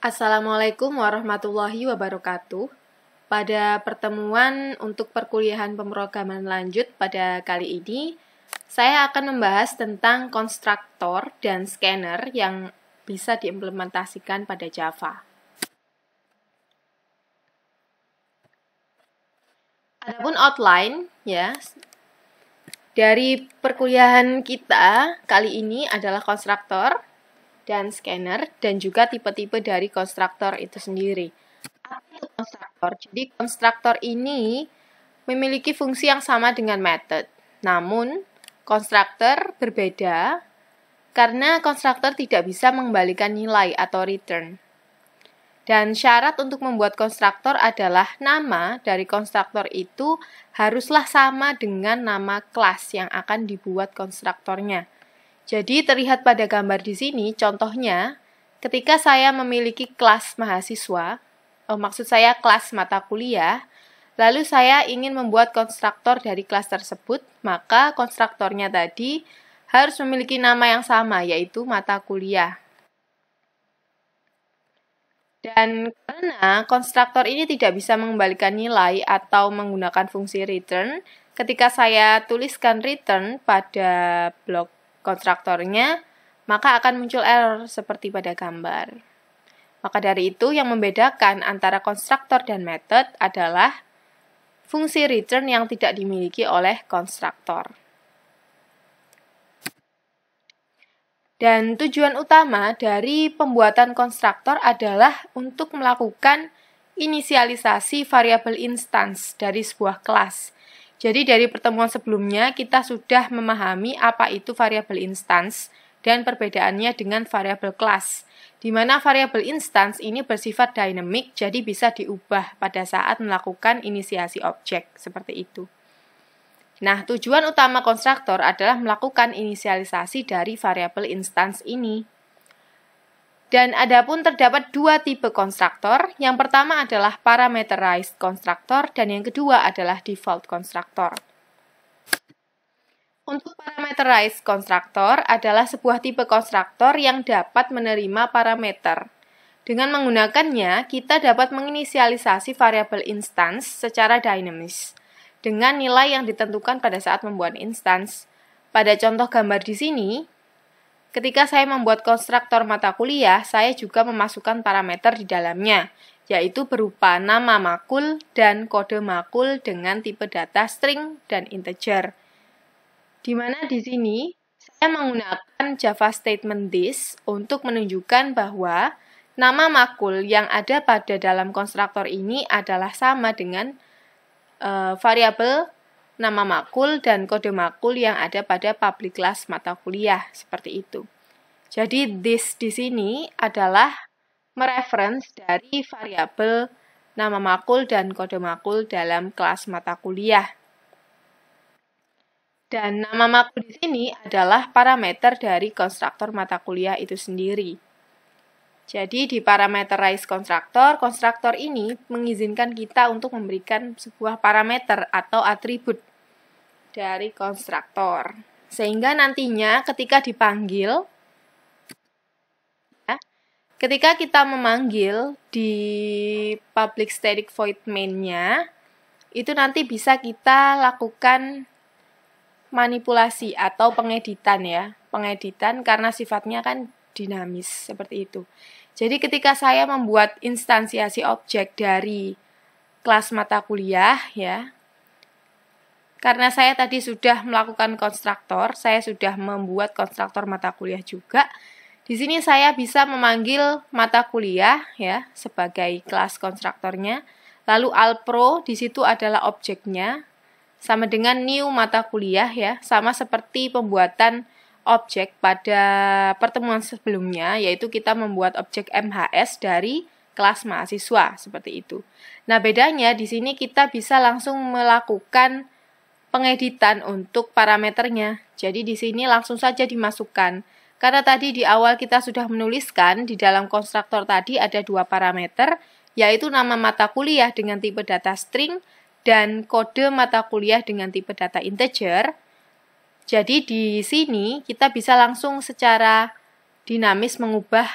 Assalamualaikum warahmatullahi wabarakatuh. Pada pertemuan untuk perkuliahan pemrograman lanjut pada kali ini, saya akan membahas tentang konstruktor dan scanner yang bisa diimplementasikan pada Java. Adapun outline, ya, dari perkuliahan kita kali ini adalah konstruktor dan scanner, dan juga tipe-tipe dari konstruktor itu sendiri. Apa itu konstruktor? Jadi konstruktor ini memiliki fungsi yang sama dengan method, namun konstruktor berbeda karena konstruktor tidak bisa mengembalikan nilai atau return. Dan syarat untuk membuat konstruktor adalah nama dari konstruktor itu haruslah sama dengan nama kelas yang akan dibuat konstruktornya. Jadi terlihat pada gambar di sini, contohnya ketika saya memiliki kelas mahasiswa, maksud saya kelas mata kuliah, lalu saya ingin membuat konstruktor dari kelas tersebut, maka konstruktornya tadi harus memiliki nama yang sama, yaitu mata kuliah. Dan karena konstruktor ini tidak bisa mengembalikan nilai atau menggunakan fungsi return, ketika saya tuliskan return pada blok konstruktornya, maka akan muncul error seperti pada gambar. Maka dari itu, yang membedakan antara konstruktor dan method adalah fungsi return yang tidak dimiliki oleh konstruktor. Dan tujuan utama dari pembuatan konstruktor adalah untuk melakukan inisialisasi variabel instance dari sebuah kelas. Jadi dari pertemuan sebelumnya kita sudah memahami apa itu variabel instance dan perbedaannya dengan variabel kelas, di mana variabel instance ini bersifat dynamic, jadi bisa diubah pada saat melakukan inisiasi objek, seperti itu. Nah, tujuan utama konstruktor adalah melakukan inisialisasi dari variabel instance ini. Dan adapun terdapat dua tipe konstruktor. Yang pertama adalah parameterized konstruktor dan yang kedua adalah default konstruktor. Untuk parameterized konstruktor adalah sebuah tipe konstruktor yang dapat menerima parameter. Dengan menggunakannya, kita dapat menginisialisasi variabel instance secara dinamis dengan nilai yang ditentukan pada saat membuat instance. Pada contoh gambar di sini, ketika saya membuat konstruktor mata kuliah, saya juga memasukkan parameter di dalamnya, yaitu berupa nama makul dan kode makul dengan tipe data string dan integer. Di mana di sini saya menggunakan Java statement this untuk menunjukkan bahwa nama makul yang ada pada dalam konstruktor ini adalah sama dengan variabel nama makul dan kode makul yang ada pada public class mata kuliah, seperti itu. Jadi this di sini adalah mereference dari variabel nama makul dan kode makul dalam kelas mata kuliah. Dan nama makul di sini adalah parameter dari konstruktor mata kuliah itu sendiri. Jadi di parameterized konstruktor, konstruktor ini mengizinkan kita untuk memberikan sebuah parameter atau atribut dari konstruktor. Sehingga nantinya ketika dipanggil, ketika kita memanggil di public static void main-nya, itu nanti bisa kita lakukan manipulasi atau pengeditan ya. Pengeditan karena sifatnya kan dinamis, seperti itu. Jadi ketika saya membuat instansiasi objek dari kelas mata kuliah ya, karena saya tadi sudah melakukan konstruktor, saya sudah membuat konstruktor mata kuliah juga. Di sini saya bisa memanggil mata kuliah ya sebagai kelas konstruktornya. Lalu alpro di situ adalah objeknya, sama dengan new mata kuliah ya, sama seperti pembuatan objek pada pertemuan sebelumnya, yaitu kita membuat objek MHS dari kelas mahasiswa, seperti itu. Nah, bedanya di sini kita bisa langsung melakukan pengeditan untuk parameternya. Jadi di sini langsung saja dimasukkan. Karena tadi di awal kita sudah menuliskan di dalam konstruktor tadi ada dua parameter, yaitu nama mata kuliah dengan tipe data string dan kode mata kuliah dengan tipe data integer. Jadi di sini kita bisa langsung secara dinamis mengubah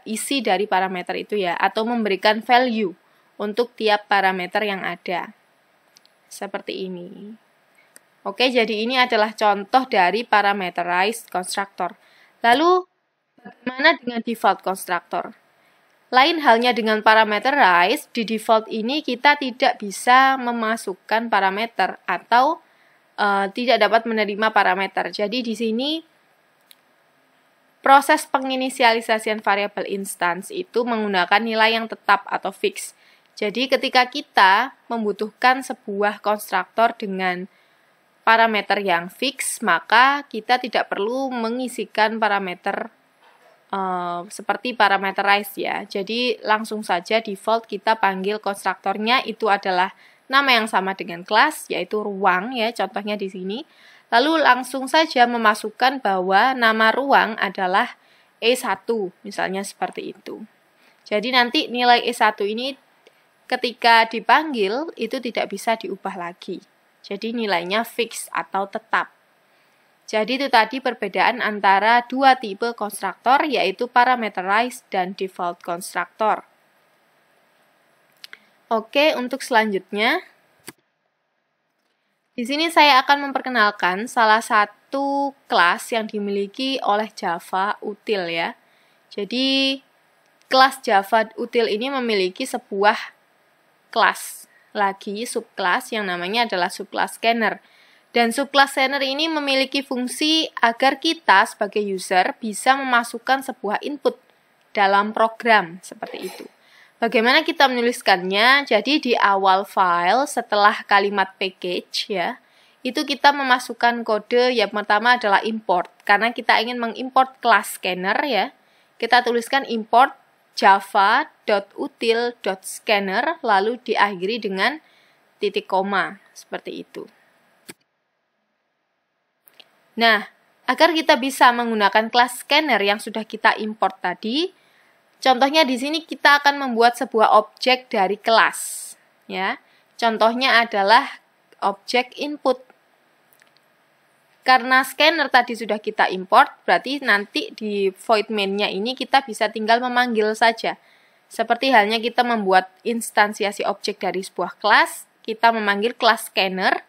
isi dari parameter itu ya, atau memberikan value untuk tiap parameter yang ada. Seperti ini. Oke, jadi ini adalah contoh dari parameterized constructor. Lalu, bagaimana dengan default constructor? Lain halnya dengan parameterized, di default ini kita tidak bisa memasukkan parameter atau tidak dapat menerima parameter. Jadi di sini proses penginisialisasian variabel instance itu menggunakan nilai yang tetap atau fix. Jadi ketika kita membutuhkan sebuah konstruktor dengan parameter yang fix, maka kita tidak perlu mengisikan parameter seperti parameterized ya. Jadi langsung saja default kita panggil konstruktornya itu adalah nama yang sama dengan kelas, yaitu ruang ya, contohnya di sini. Lalu langsung saja memasukkan bahwa nama ruang adalah E1, misalnya seperti itu. Jadi nanti nilai E1 ini ketika dipanggil itu tidak bisa diubah lagi. Jadi nilainya fix atau tetap. Jadi itu tadi perbedaan antara dua tipe konstruktor, yaitu parameterized dan default constructor. Oke, untuk selanjutnya, di sini saya akan memperkenalkan salah satu kelas yang dimiliki oleh Java util ya. Jadi kelas Java util ini memiliki sebuah kelas lagi, subkelas yang namanya adalah subkelas scanner. Dan subkelas scanner ini memiliki fungsi agar kita sebagai user bisa memasukkan sebuah input dalam program seperti itu. Bagaimana kita menuliskannya? Jadi di awal file setelah kalimat package ya, itu kita memasukkan kode yang pertama adalah import. Karena kita ingin mengimport kelas scanner ya, kita tuliskan import java.util.scanner lalu diakhiri dengan titik koma seperti itu. Nah, agar kita bisa menggunakan kelas scanner yang sudah kita import tadi, contohnya di sini kita akan membuat sebuah objek dari kelas. Ya, contohnya adalah objek input. Karena scanner tadi sudah kita import, berarti nanti di void main-nya ini kita bisa tinggal memanggil saja. Seperti halnya kita membuat instansiasi objek dari sebuah kelas, kita memanggil kelas scanner,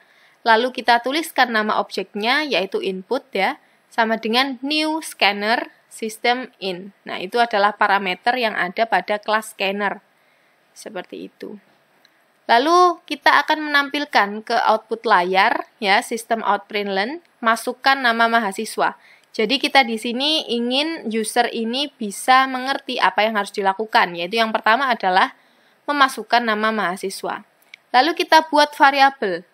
lalu kita tuliskan nama objeknya, yaitu input ya, sama dengan new scanner system in. Nah, itu adalah parameter yang ada pada kelas scanner. Seperti itu. Lalu kita akan menampilkan ke output layar, ya, sistem out println, masukkan nama mahasiswa. Jadi kita di sini ingin user ini bisa mengerti apa yang harus dilakukan, yaitu yang pertama adalah memasukkan nama mahasiswa. Lalu kita buat variabel.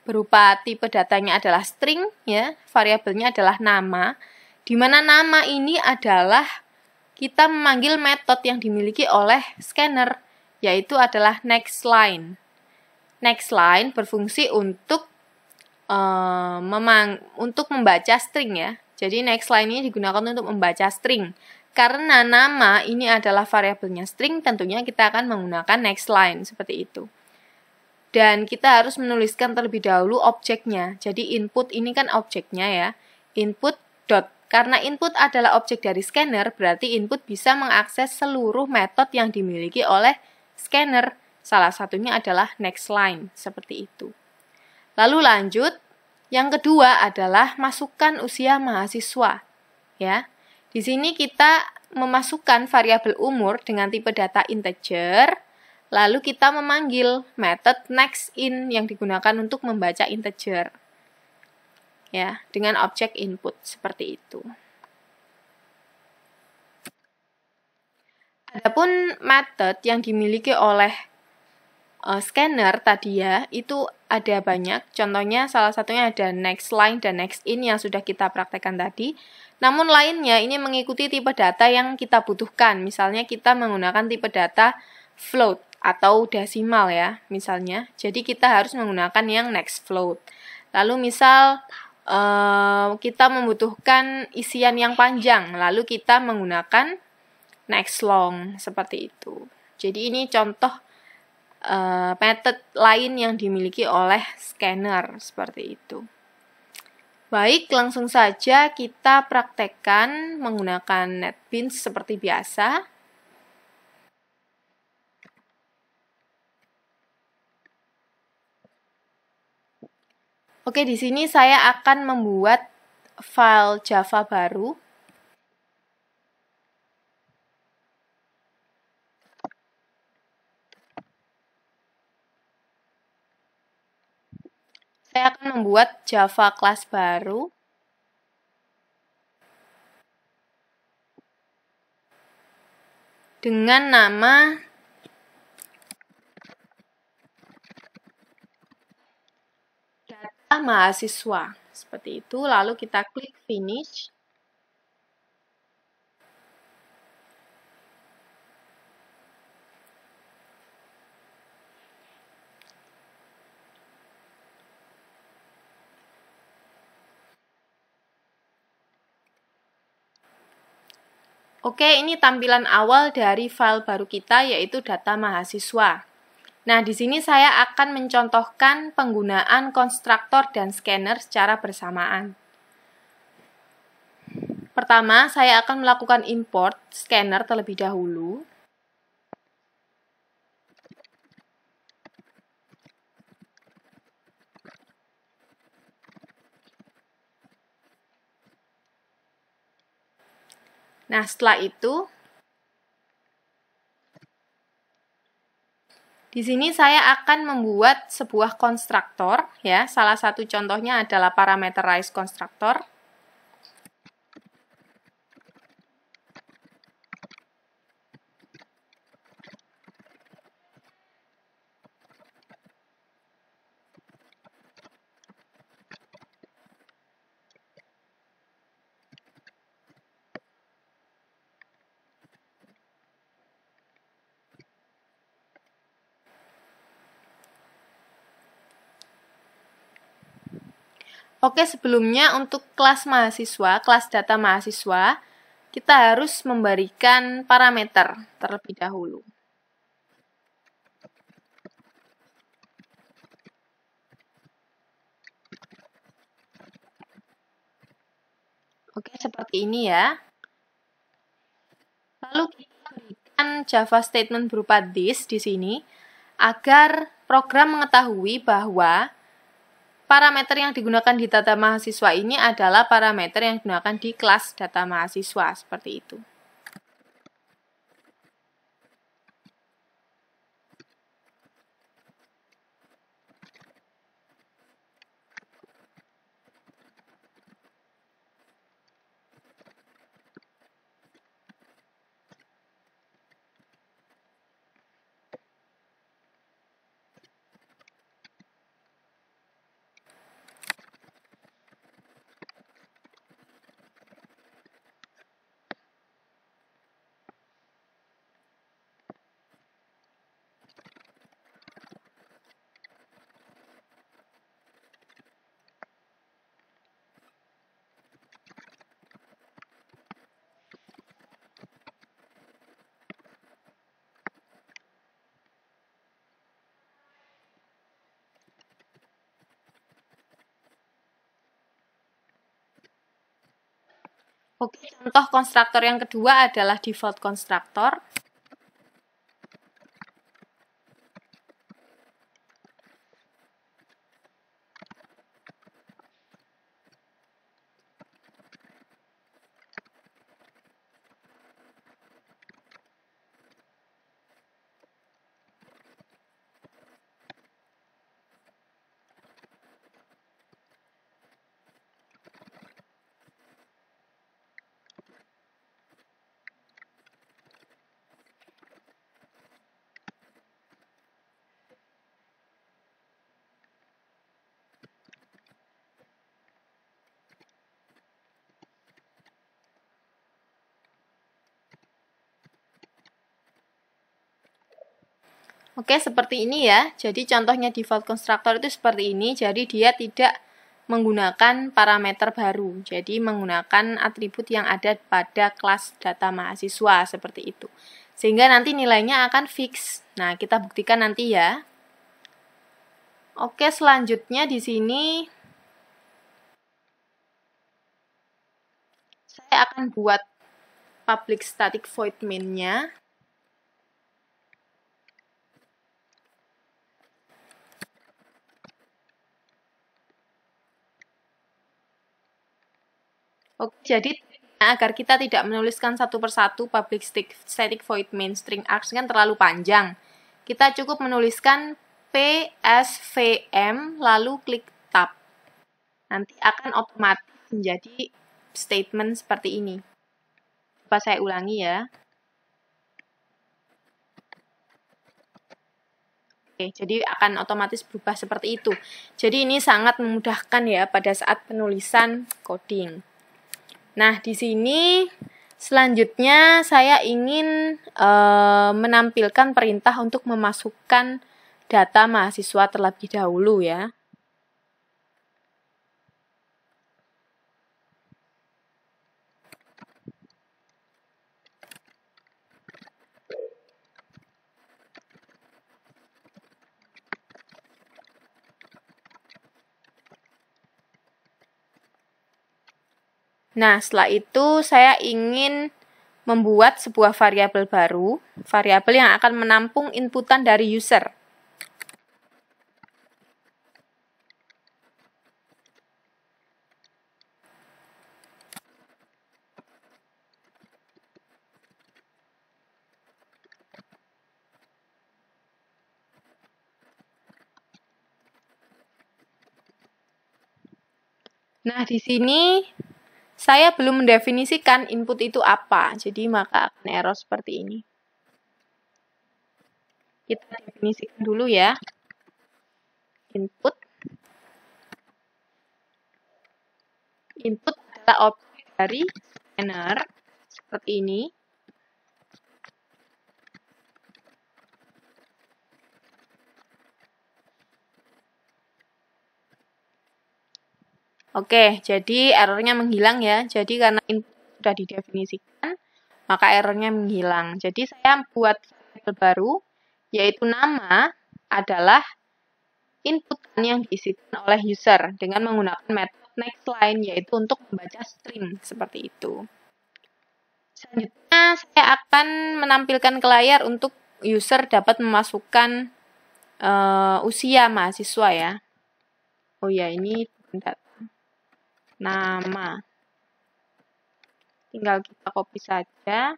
Berupa tipe datanya adalah string, ya, variabelnya adalah nama, di mana nama ini adalah kita memanggil metode yang dimiliki oleh scanner, yaitu adalah next line. Next line berfungsi untuk membaca string ya. Jadi next line ini digunakan untuk membaca string. Karena nama ini adalah variabelnya string, tentunya kita akan menggunakan next line seperti itu. Dan kita harus menuliskan terlebih dahulu objeknya. Jadi input ini kan objeknya ya. Input dot. Karena input adalah objek dari scanner, berarti input bisa mengakses seluruh metode yang dimiliki oleh scanner. Salah satunya adalah next line, seperti itu. Lalu lanjut, yang kedua adalah masukkan usia mahasiswa. Ya. Di sini kita memasukkan variabel umur dengan tipe data integer. Lalu kita memanggil method nextIn yang digunakan untuk membaca integer. Ya, dengan objek input seperti itu. Adapun method yang dimiliki oleh scanner tadi ya, itu ada banyak. Contohnya salah satunya ada nextLine dan nextIn yang sudah kita praktekkan tadi. Namun lainnya ini mengikuti tipe data yang kita butuhkan. Misalnya kita menggunakan tipe data float atau desimal ya, misalnya. Jadi kita harus menggunakan yang next float. Lalu misal kita membutuhkan isian yang panjang, lalu kita menggunakan next long, seperti itu. Jadi ini contoh method lain yang dimiliki oleh scanner, seperti itu. Baik, langsung saja kita praktekkan menggunakan NetBeans seperti biasa. Oke, di sini saya akan membuat file Java baru. Saya akan membuat Java kelas baru. Dengan nama data mahasiswa. Seperti itu, lalu kita klik finish. Oke, ini tampilan awal dari file baru kita, yaitu data mahasiswa. Nah, di sini saya akan mencontohkan penggunaan konstruktor dan scanner secara bersamaan. Pertama, saya akan melakukan import scanner terlebih dahulu. Nah, setelah itu, di sini saya akan membuat sebuah konstruktor, ya. Salah satu contohnya adalah parameterize konstruktor. Oke, sebelumnya untuk kelas mahasiswa, kelas data mahasiswa, kita harus memberikan parameter terlebih dahulu. Oke, seperti ini ya. Lalu kita berikan Java statement berupa this di sini, agar program mengetahui bahwa parameter yang digunakan di data mahasiswa ini adalah parameter yang digunakan di kelas data mahasiswa, seperti itu. Oke, contoh konstruktor yang kedua adalah default constructor. Oke, seperti ini ya. Jadi contohnya default constructor itu seperti ini. Jadi dia tidak menggunakan parameter baru. Jadi menggunakan atribut yang ada pada kelas data mahasiswa seperti itu. Sehingga nanti nilainya akan fix. Nah, kita buktikan nanti ya. Oke, selanjutnya di sini saya akan buat public static void main-nya. Oke, jadi agar kita tidak menuliskan satu persatu public static void main string args kan terlalu panjang. Kita cukup menuliskan PSVM lalu klik tab. Nanti akan otomatis menjadi statement seperti ini. Coba saya ulangi ya. Oke, jadi akan otomatis berubah seperti itu. Jadi ini sangat memudahkan ya pada saat penulisan coding. Nah, di sini selanjutnya saya ingin menampilkan perintah untuk memasukkan data mahasiswa terlebih dahulu ya. Nah, setelah itu saya ingin membuat sebuah variabel baru, variabel yang akan menampung inputan dari user. Nah, di sini saya belum mendefinisikan input itu apa, jadi maka akan error seperti ini. Kita definisikan dulu ya. Input adalah objek dari scanner, seperti ini. Oke, jadi errornya menghilang ya. Jadi karena input sudah didefinisikan, maka errornya menghilang. Jadi saya buat variabel baru, yaitu nama adalah input yang diisikan oleh user dengan menggunakan metode nextLine, yaitu untuk membaca string seperti itu. Selanjutnya saya akan menampilkan ke layar untuk user dapat memasukkan usia mahasiswa ya. Oh ya, ini data nama. Tinggal kita copy saja.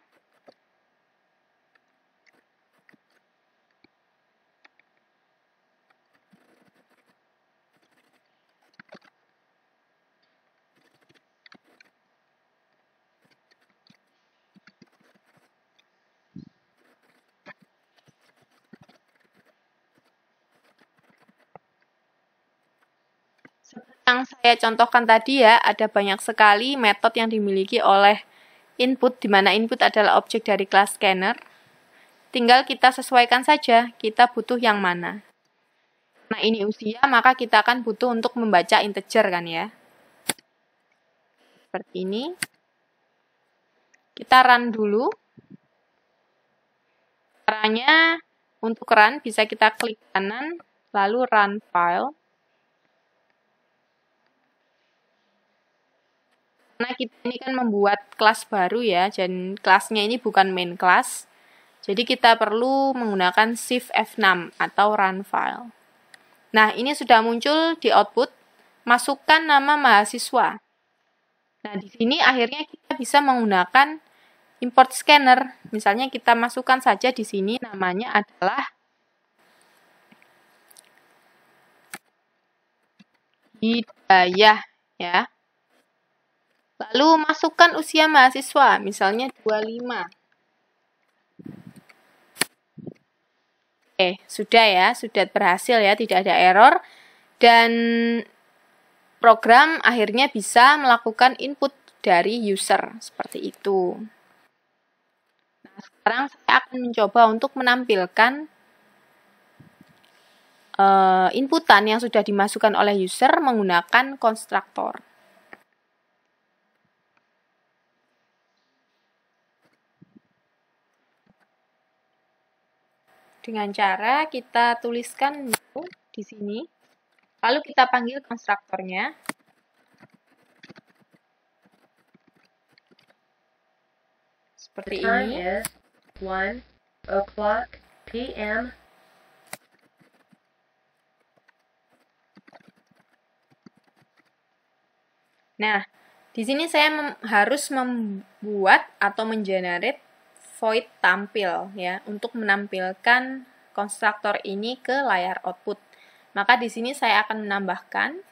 Yang saya contohkan tadi ya, ada banyak sekali metode yang dimiliki oleh input, di mana input adalah objek dari kelas scanner. Tinggal kita sesuaikan saja, kita butuh yang mana. Nah, ini usia, maka kita akan butuh untuk membaca integer kan ya. Seperti ini. Kita run dulu. Caranya, untuk run bisa kita klik kanan, lalu run file. Nah, kita ini kan membuat kelas baru ya, dan kelasnya ini bukan main class. Jadi kita perlu menggunakan shift F6 atau run file. Nah, ini sudah muncul di output, masukkan nama mahasiswa. Nah, di sini akhirnya kita bisa menggunakan import scanner. Misalnya kita masukkan saja di sini namanya adalah Hidayah ya. Lalu masukkan usia mahasiswa, misalnya 25. Oke, sudah ya, sudah berhasil ya, tidak ada error. Dan program akhirnya bisa melakukan input dari user, seperti itu. Nah, sekarang saya akan mencoba untuk menampilkan inputan yang sudah dimasukkan oleh user menggunakan konstruktor. Dengan cara kita tuliskan di sini, lalu kita panggil konstruktornya. Seperti Time ini. is 1 o'clock p.m. Nah, di sini saya harus membuat atau mengenerate void tampil ya untuk menampilkan konstruktor ini ke layar output. Maka di sini saya akan menambahkan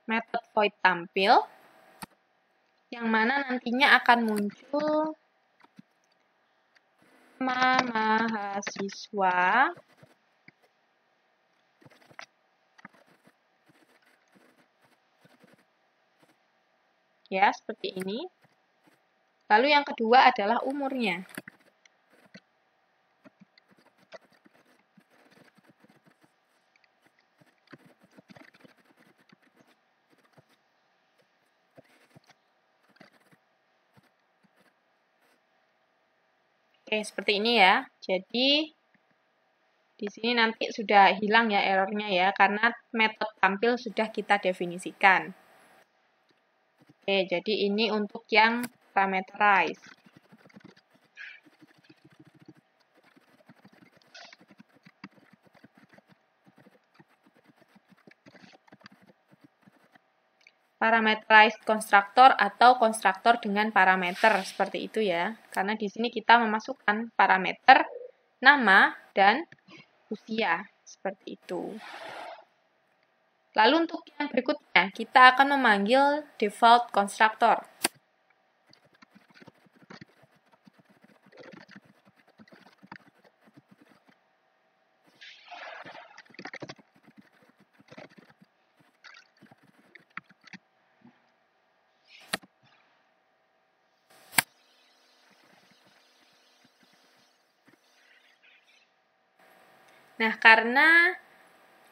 metode void tampil yang mana nantinya akan muncul nama mahasiswa ya, seperti ini. Lalu yang kedua adalah umurnya. Oke, seperti ini ya. Jadi di sini nanti sudah hilang ya errornya ya, karena metode tampil sudah kita definisikan. Oke, jadi ini untuk yang parameterize. Parameterized konstruktor atau konstruktor dengan parameter seperti itu ya. Karena di sini kita memasukkan parameter nama dan usia seperti itu. Lalu untuk yang berikutnya kita akan memanggil default constructor. Nah, karena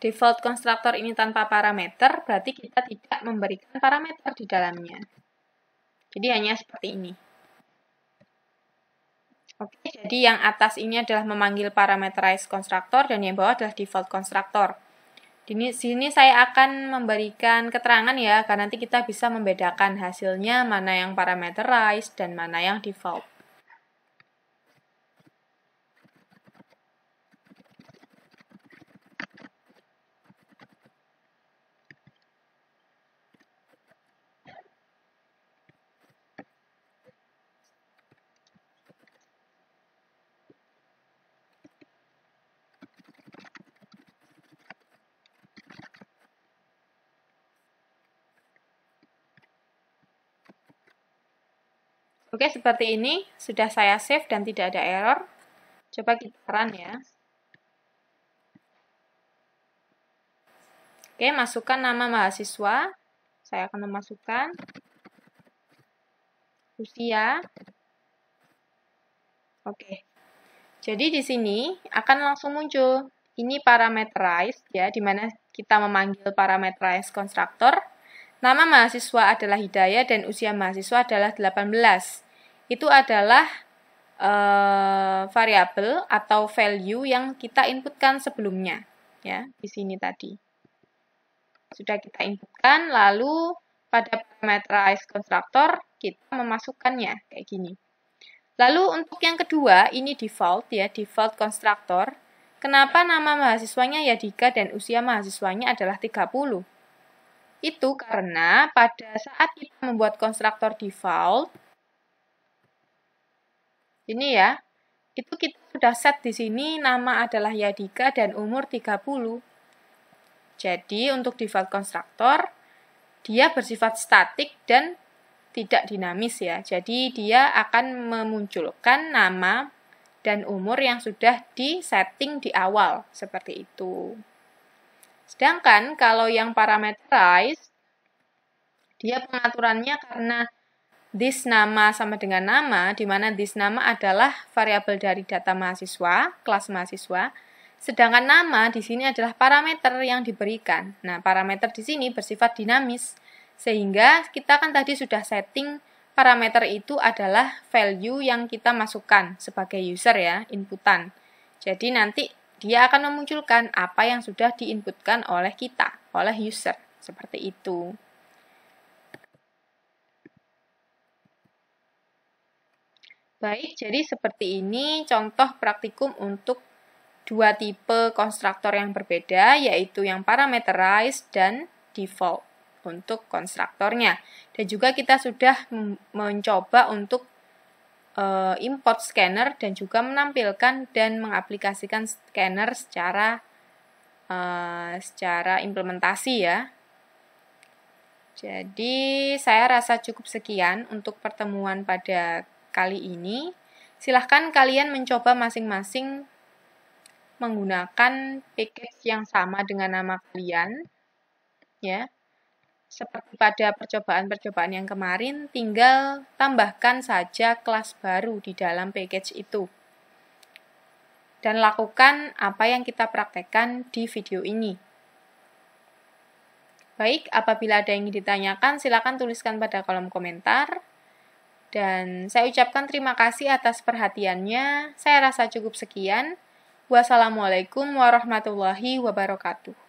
default constructor ini tanpa parameter, berarti kita tidak memberikan parameter di dalamnya. Jadi hanya seperti ini. Oke, jadi yang atas ini adalah memanggil parameterized constructor dan yang bawah adalah default constructor. Di sini saya akan memberikan keterangan ya, agar nanti kita bisa membedakan hasilnya mana yang parameterized dan mana yang default. Oke, seperti ini. Sudah saya save dan tidak ada error. Coba kita run ya. Oke, masukkan nama mahasiswa. Saya akan memasukkan usia. Oke. Jadi di sini akan langsung muncul. Ini parameterized ya, di mana kita memanggil parameterized konstruktor. Nama mahasiswa adalah Hidayah dan usia mahasiswa adalah 18. Itu adalah variabel atau value yang kita inputkan sebelumnya ya di sini tadi. Sudah kita inputkan, lalu pada parameterized constructor kita memasukkannya kayak gini. Lalu untuk yang kedua, ini default ya, default constructor. Kenapa nama mahasiswanya Yadika dan usia mahasiswanya adalah 30? Itu karena pada saat kita membuat konstruktor default, ini ya, itu kita sudah set di sini nama adalah Yadika dan umur 30. Jadi untuk default konstruktor, dia bersifat statik dan tidak dinamis ya. Jadi dia akan memunculkan nama dan umur yang sudah disetting di awal, seperti itu. Sedangkan kalau yang parameterized, dia pengaturannya karena this nama sama dengan nama, di mana this nama adalah variabel dari data mahasiswa, kelas mahasiswa, sedangkan nama di sini adalah parameter yang diberikan. Nah, parameter di sini bersifat dinamis, sehingga kita kan tadi sudah setting parameter itu adalah value yang kita masukkan sebagai user ya, inputan. Jadi nanti dia akan memunculkan apa yang sudah diinputkan oleh kita, oleh user. Seperti itu. Baik, jadi seperti ini contoh praktikum untuk dua tipe konstruktor yang berbeda, yaitu yang parameterized dan default untuk konstruktornya. Dan juga kita sudah mencoba untuk import scanner dan juga menampilkan dan mengaplikasikan scanner secara implementasi ya. Jadi saya rasa cukup sekian untuk pertemuan pada kali ini. Silahkan kalian mencoba masing-masing menggunakan package yang sama dengan nama kalian, ya. Seperti pada percobaan-percobaan yang kemarin, tinggal tambahkan saja kelas baru di dalam package itu. Dan lakukan apa yang kita praktekkan di video ini. Baik, apabila ada yang ingin ditanyakan, silakan tuliskan pada kolom komentar. Dan saya ucapkan terima kasih atas perhatiannya. Saya rasa cukup sekian. Wassalamualaikum warahmatullahi wabarakatuh.